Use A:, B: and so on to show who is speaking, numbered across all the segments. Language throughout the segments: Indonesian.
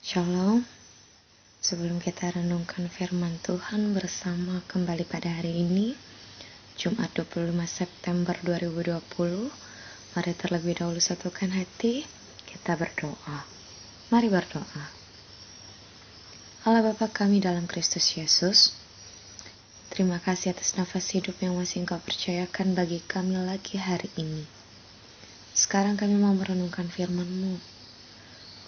A: Shalom. Sebelum kita renungkan firman Tuhan bersama kembali pada hari ini, Jumat 25 September 2020, mari terlebih dahulu satukan hati, kita berdoa. Mari berdoa. Allah Bapa kami dalam Kristus Yesus, terima kasih atas nafas hidup yang masih Engkau percayakan bagi kami lagi hari ini. Sekarang kami mau merenungkan firman-Mu.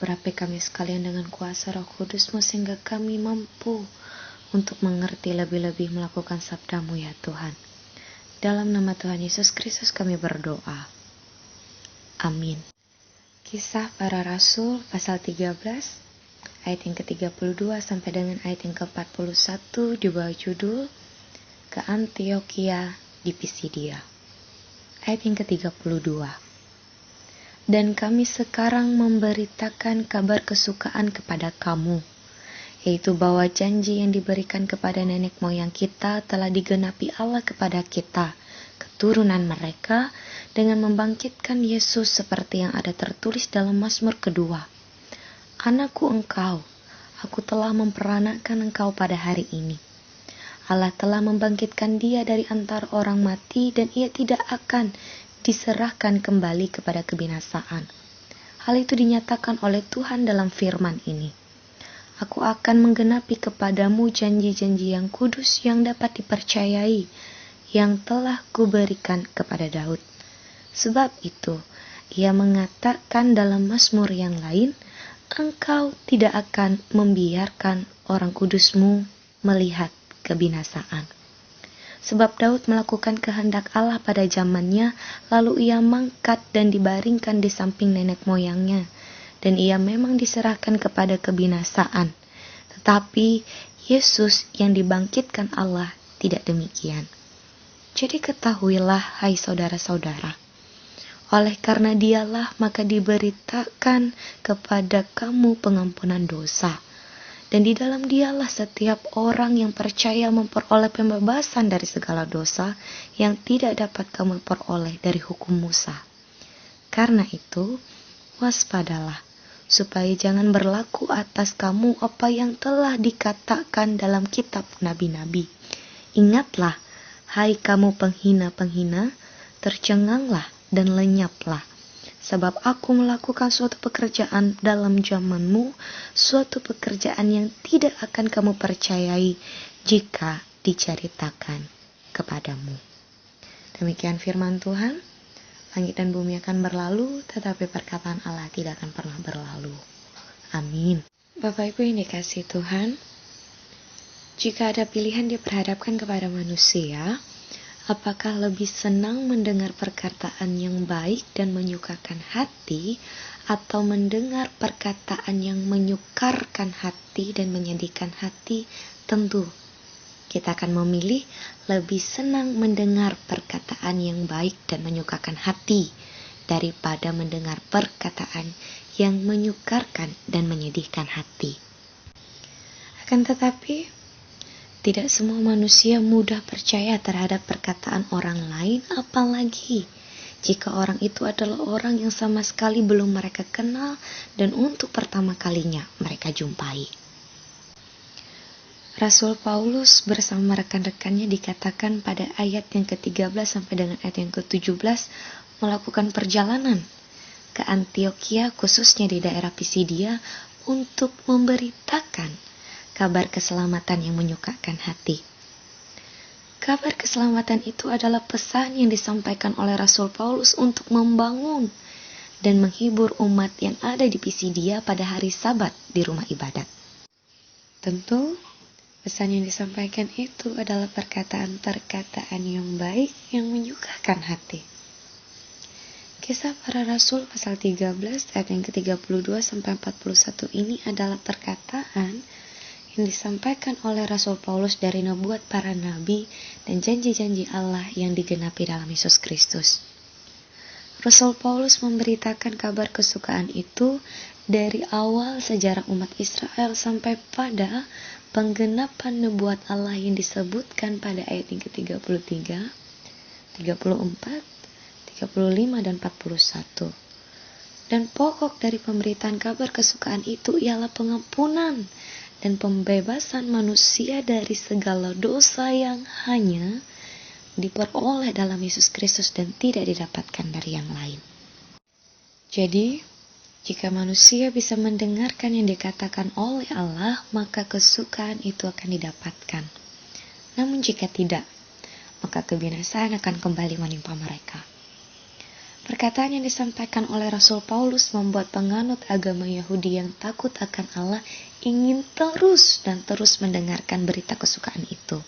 A: Urapi kami sekalian dengan kuasa Roh Kudus-Mu sehingga kami mampu untuk mengerti lebih-lebih melakukan sabda-Mu ya Tuhan. Dalam nama Tuhan Yesus Kristus kami berdoa. Amin. Kisah Para Rasul pasal 13 ayat yang ke-32 sampai dengan ayat yang ke-41 di bawah judul Ke Antiokhia di Pisidia. Ayat yang ke-32. Dan kami sekarang memberitakan kabar kesukaan kepada kamu, yaitu bahwa janji yang diberikan kepada nenek moyang kita telah digenapi Allah kepada kita, keturunan mereka, dengan membangkitkan Yesus seperti yang ada tertulis dalam Mazmur kedua. Anakku engkau, aku telah memperanakan engkau pada hari ini. Allah telah membangkitkan dia dari antara orang mati dan ia tidak akan diserahkan kembali kepada kebinasaan. Hal itu dinyatakan oleh Tuhan dalam firman ini. Aku akan menggenapi kepadamu janji-janji yang kudus yang dapat dipercayai, yang telah kuberikan kepada Daud. Sebab itu, ia mengatakan dalam Mazmur yang lain, Engkau tidak akan membiarkan orang kudusmu melihat kebinasaan. Sebab Daud melakukan kehendak Allah pada zamannya, lalu ia mangkat dan dibaringkan di samping nenek moyangnya, dan ia memang diserahkan kepada kebinasaan. Tetapi Yesus yang dibangkitkan Allah tidak demikian. Jadi ketahuilah, hai saudara-saudara, oleh karena dialah maka diberitakan kepada kamu pengampunan dosa. Dan di dalam dialah setiap orang yang percaya memperoleh pembebasan dari segala dosa yang tidak dapat kamu peroleh dari hukum Musa. Karena itu, waspadalah, supaya jangan berlaku atas kamu apa yang telah dikatakan dalam kitab nabi-nabi. Ingatlah, hai kamu penghina-penghina, tercenganglah dan lenyaplah. Sebab aku melakukan suatu pekerjaan dalam zamanmu, suatu pekerjaan yang tidak akan kamu percayai jika diceritakan kepadamu. Demikian firman Tuhan. Langit dan bumi akan berlalu, tetapi perkataan Allah tidak akan pernah berlalu. Amin. Bapak Ibu yang dikasihi Tuhan, jika ada pilihan diperhadapkan kepada manusia, apakah lebih senang mendengar perkataan yang baik dan menyukakan hati, atau mendengar perkataan yang menyukarkan hati dan menyedihkan hati? Tentu, kita akan memilih lebih senang mendengar perkataan yang baik dan menyukakan hati daripada mendengar perkataan yang menyukarkan dan menyedihkan hati. Akan tetapi, tidak semua manusia mudah percaya terhadap perkataan orang lain, apalagi jika orang itu adalah orang yang sama sekali belum mereka kenal dan untuk pertama kalinya mereka jumpai. Rasul Paulus bersama rekan-rekannya dikatakan pada ayat yang ke-13 sampai dengan ayat yang ke-17 melakukan perjalanan ke Antiokhia, khususnya di daerah Pisidia, untuk memberitakan kabar keselamatan yang menyukakan hati. Kabar keselamatan itu adalah pesan yang disampaikan oleh Rasul Paulus untuk membangun dan menghibur umat yang ada di Pisidia pada hari Sabat di rumah ibadat. Tentu, pesan yang disampaikan itu adalah perkataan-perkataan yang baik yang menyukakan hati. Kisah Para Rasul pasal 13 ayat yang ke-32 sampai 41 ini adalah perkataan yang disampaikan oleh Rasul Paulus dari nubuat para nabi dan janji-janji Allah yang digenapi dalam Yesus Kristus. Rasul Paulus memberitakan kabar kesukaan itu dari awal sejarah umat Israel sampai pada penggenapan nubuat Allah yang disebutkan pada ayat yang ke-33, 34, 35, dan 41. Dan pokok dari pemberitaan kabar kesukaan itu ialah pengampunan dan pembebasan manusia dari segala dosa yang hanya diperoleh dalam Yesus Kristus dan tidak didapatkan dari yang lain. Jadi, jika manusia bisa mendengarkan yang dikatakan oleh Allah, maka kesukaan itu akan didapatkan. Namun jika tidak, maka kebinasaan akan kembali menimpa mereka. Perkataan yang disampaikan oleh Rasul Paulus membuat penganut agama Yahudi yang takut akan Allah ingin terus dan terus mendengarkan berita kesukaan itu.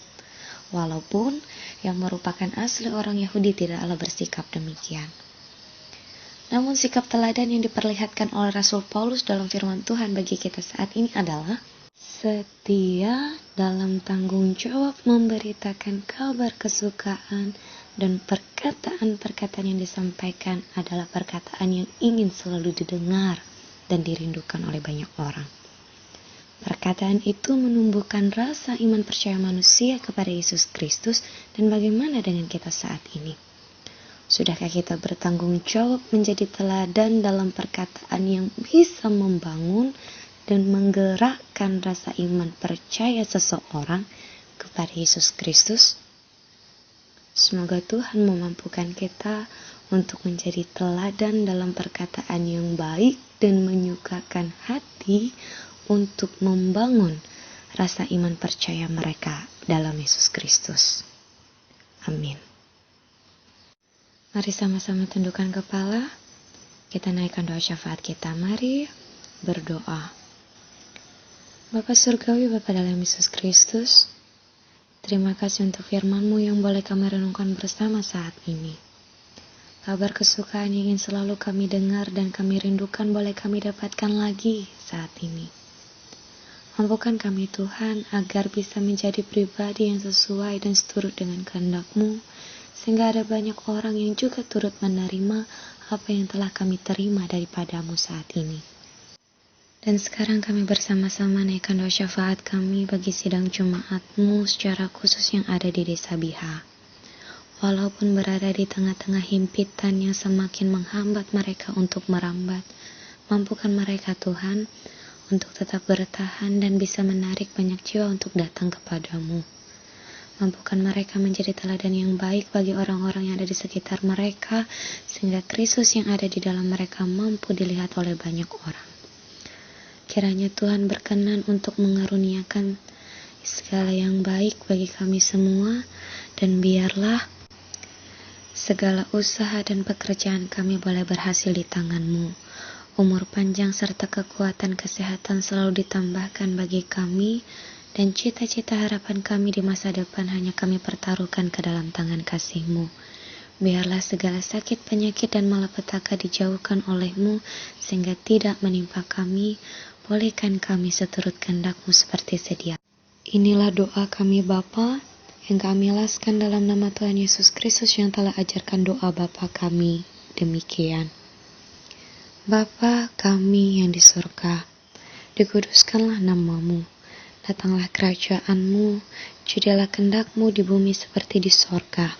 A: Walaupun yang merupakan asli orang Yahudi tidaklah bersikap demikian. Namun sikap teladan yang diperlihatkan oleh Rasul Paulus dalam firman Tuhan bagi kita saat ini adalah setia dalam tanggung jawab memberitakan kabar kesukaan, dan perkataan-perkataan yang disampaikan adalah perkataan yang ingin selalu didengar dan dirindukan oleh banyak orang. Perkataan itu menumbuhkan rasa iman percaya manusia kepada Yesus Kristus. Dan bagaimana dengan kita saat ini? Sudahkah kita bertanggung jawab menjadi teladan dalam perkataan yang bisa membangun dan menggerakkan rasa iman percaya seseorang kepada Yesus Kristus? Semoga Tuhan memampukan kita untuk menjadi teladan dalam perkataan yang baik dan menyukakan hati untuk membangun rasa iman percaya mereka dalam Yesus Kristus. Amin. Mari sama-sama tundukkan kepala. Kita naikkan doa syafaat kita. Mari berdoa. Bapa Surgawi, Bapa dalam Yesus Kristus, terima kasih untuk firman-Mu yang boleh kami renungkan bersama saat ini. Kabar kesukaan yang ingin selalu kami dengar dan kami rindukan boleh kami dapatkan lagi saat ini. Mampukan kami Tuhan agar bisa menjadi pribadi yang sesuai dan seturut dengan kehendak-Mu, sehingga ada banyak orang yang juga turut menerima apa yang telah kami terima daripada-Mu saat ini. Dan sekarang kami bersama-sama naikkan doa syafaat kami bagi sidang Jumat-Mu secara khusus yang ada di Desa Biha. Walaupun berada di tengah-tengah himpitan yang semakin menghambat mereka untuk merambat, mampukan mereka Tuhan untuk tetap bertahan dan bisa menarik banyak jiwa untuk datang kepadamu. Mampukan mereka menjadi teladan yang baik bagi orang-orang yang ada di sekitar mereka, sehingga Kristus yang ada di dalam mereka mampu dilihat oleh banyak orang. Kiranya Tuhan berkenan untuk mengaruniakan segala yang baik bagi kami semua, dan biarlah segala usaha dan pekerjaan kami boleh berhasil di tangan-Mu. Umur panjang serta kekuatan kesehatan selalu ditambahkan bagi kami, dan cita-cita harapan kami di masa depan hanya kami pertaruhkan ke dalam tangan kasih-Mu. Biarlah segala sakit, penyakit, dan malapetaka dijauhkan oleh-Mu, sehingga tidak menimpa kami. Bolehkan kami seturut kehendak-Mu seperti sedia. Inilah doa kami Bapa, yang kami alaskan dalam nama Tuhan Yesus Kristus yang telah ajarkan doa Bapa kami. Demikian. Bapa kami yang di surga, dikuduskanlah nama-Mu. Datanglah kerajaan-Mu, jadilah kehendak-Mu di bumi seperti di sorga.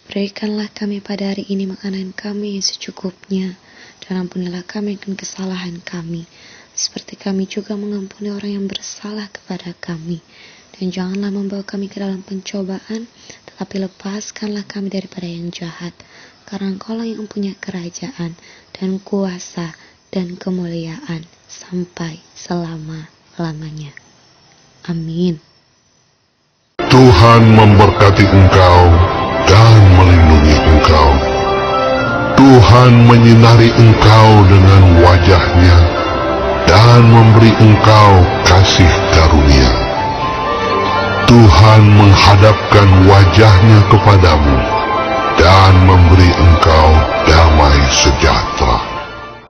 A: Berikanlah kami pada hari ini makanan kami yang secukupnya, dan ampunilah kami akan kesalahan kami, seperti kami juga mengampuni orang yang bersalah kepada kami. Dan janganlah membawa kami ke dalam pencobaan, tetapi lepaskanlah kami daripada yang jahat. Karena Engkau-lah yang mempunyai kerajaan, dan kuasa, dan kemuliaan, sampai selama-lamanya. Amin.
B: Tuhan memberkati engkau dan melindungi engkau. Tuhan menyinari engkau dengan wajah-Nya dan memberi engkau kasih karunia. Tuhan menghadapkan wajah-Nya kepadamu dan memberi engkau damai sejahtera.